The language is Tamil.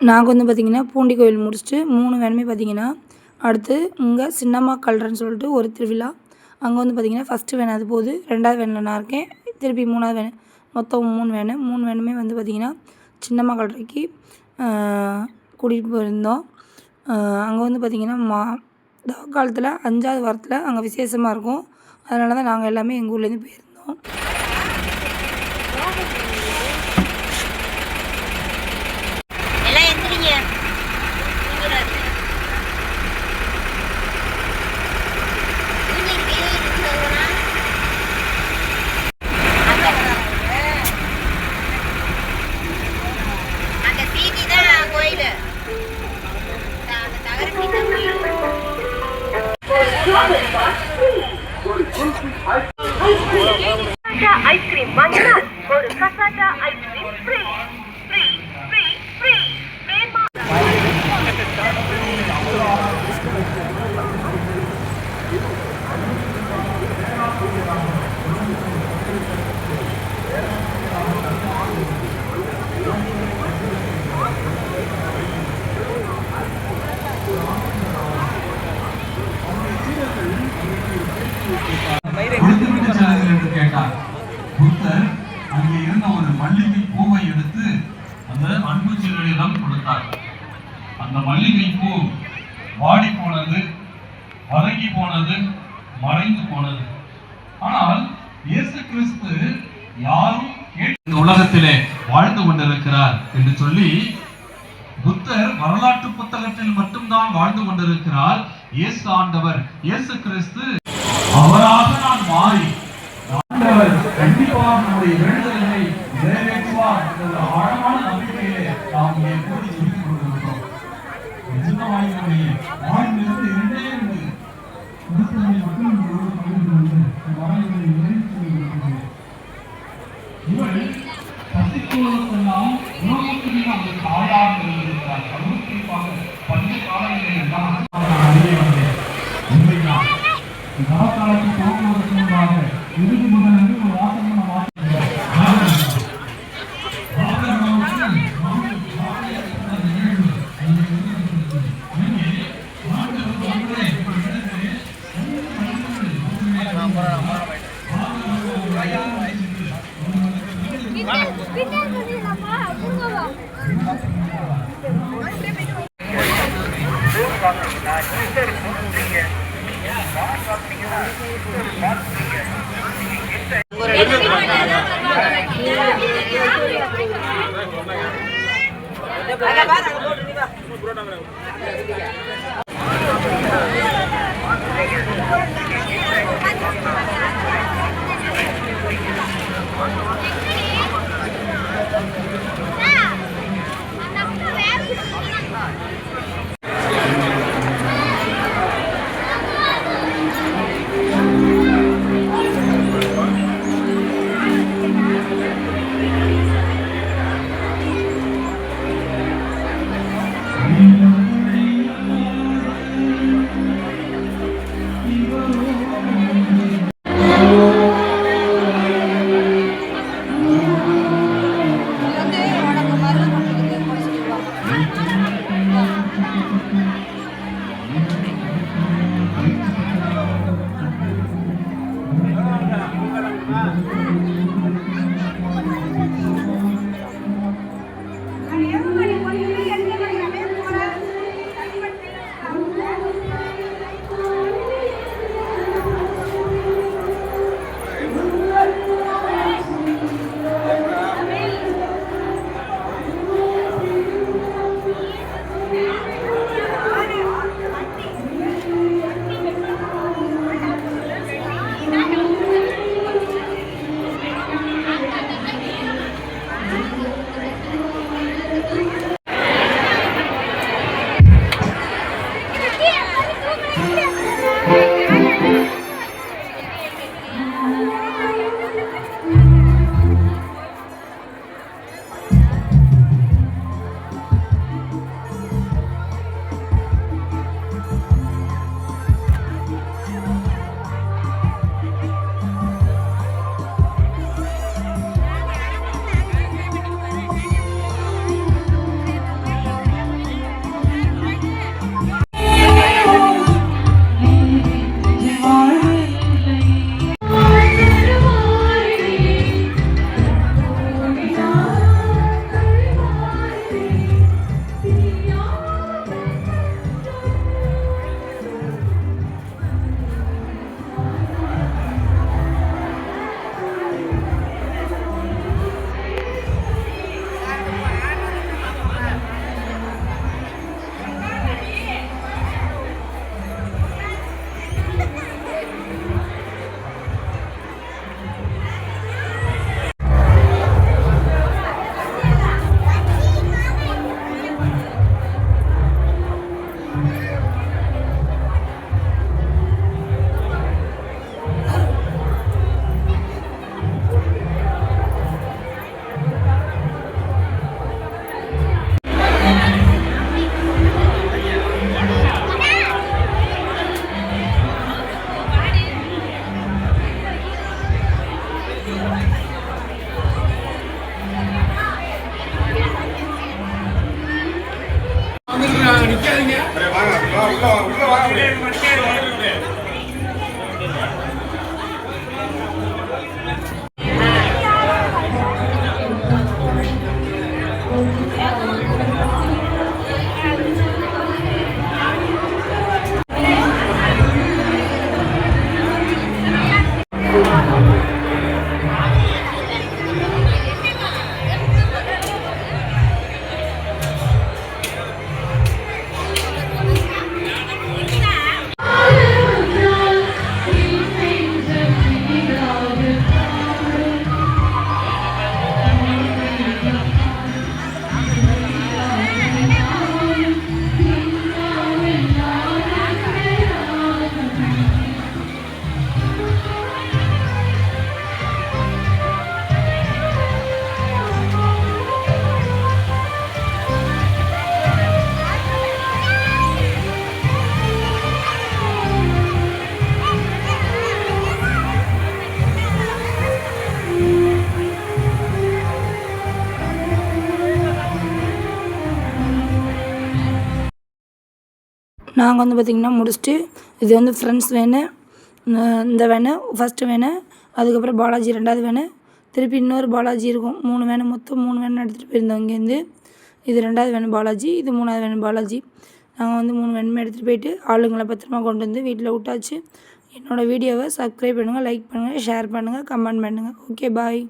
நாங்கள் வந்து பார்த்திங்கன்னா பூண்டி கோயில் முடிச்சுட்டு 3 வேனுமே பார்த்திங்கன்னா அடுத்து இங்கே சின்னம்மா கல்றன்னு சொல்லிட்டு ஒரு திருவிழா. அங்கே வந்து பார்த்திங்கன்னா ஃபஸ்ட்டு வேன் அது போகுது, 2வது வேனில் நான் இருக்கேன், திருப்பி 3வது வேனு, மொத்தம் 3 வேனுமே வந்து பார்த்திங்கன்னா சின்னம்மா கல்றைக்கு கூட்டிகிட்டு போயிருந்தோம். அங்கே வந்து பார்த்திங்கன்னா காலத்தில் 5வது வாரத்தில் அங்கே விசேஷமாக இருக்கும். அதனால தான் நாங்கள் எல்லாமே எங்கள் ஊர்லேருந்து போயிருந்தோம். ஐஸ்கிரீம் வாங்கினால் ஒரு cassata ice cream free free free free. புத்தர் அங்கே இருந்த ஒரு மல்லிகை பூவை எடுத்து அந்த அன்பு சிறுவனிடம் கொடுத்தார். அந்த மல்லிகை பூ வாடி போனது, வதங்கி போனது, மறைந்து போனது. ஆனால் இயேசு கிறிஸ்து யாரும் இந்த உலகத்திலே வாழ்ந்து கொண்டிருக்கிறார் என்று சொல்லி புத்தர் வரலாற்று புத்தகத்தில் மட்டும்தான் வாழ்ந்து கொண்டிருக்கிறார். இயேசு ஆண்டவர், இயேசு கிறிஸ்து அவராக நான் மாறி ஆண்டவர் கண்டிப்பாக நம்முடைய வேண்டுதல்களை நிறைவேற்றுவார் என்ற ஆழமான நம்பிக்கையிலே நாம் இங்கே கூடி சொல்லிக் கொண்டிருக்கிறோம். சின்னமாயினுடைய வாழ்விலிருந்து 2 கருத்துக்களை மட்டும் இவள் பசிக்குவதற்கெல்லாம் உணவுக்கு அவங்களுக்கு ஆதாரம் இருந்திருக்கிறார். அதுவும் குறிப்பாக பஞ்ச காலங்களில் எல்லாம் அறிய வந்தேன். உண்மைதான் நவக்காலத்தை போக்குவதற்கு முன்பாக இறுதி முதல் ஒரு வாசகமான நிக்காதீங்க. நாங்கள் வந்து பார்த்திங்கன்னா முடிச்சுட்டு இது வந்து ஃப்ரெண்ட்ஸ் வேனு, இந்த வேனு ஃபஸ்ட்டு வேனு, அதுக்கப்புறம் பாலாஜி 2வது வேனு, திருப்பி இன்னொரு பாலாஜி இருக்கும். 3 வேனு, மொத்தம் 3 வேன் எடுத்துகிட்டு போயிருந்தோம் இங்கேருந்து. இது 2வது வேனு பாலாஜி, இது 3வது வேனு பாலாஜி. நாங்கள் வந்து 3 வேனுமே எடுத்துகிட்டு போயிட்டு ஆளுங்களை பத்திரமா கொண்டு வந்து வீட்டில் விட்டாச்சு. என்னோடய வீடியோவை சப்ஸ்கிரைப் பண்ணுங்கள், லைக் பண்ணுங்கள், ஷேர் பண்ணுங்கள், கமெண்ட் பண்ணுங்கள். Okay bye.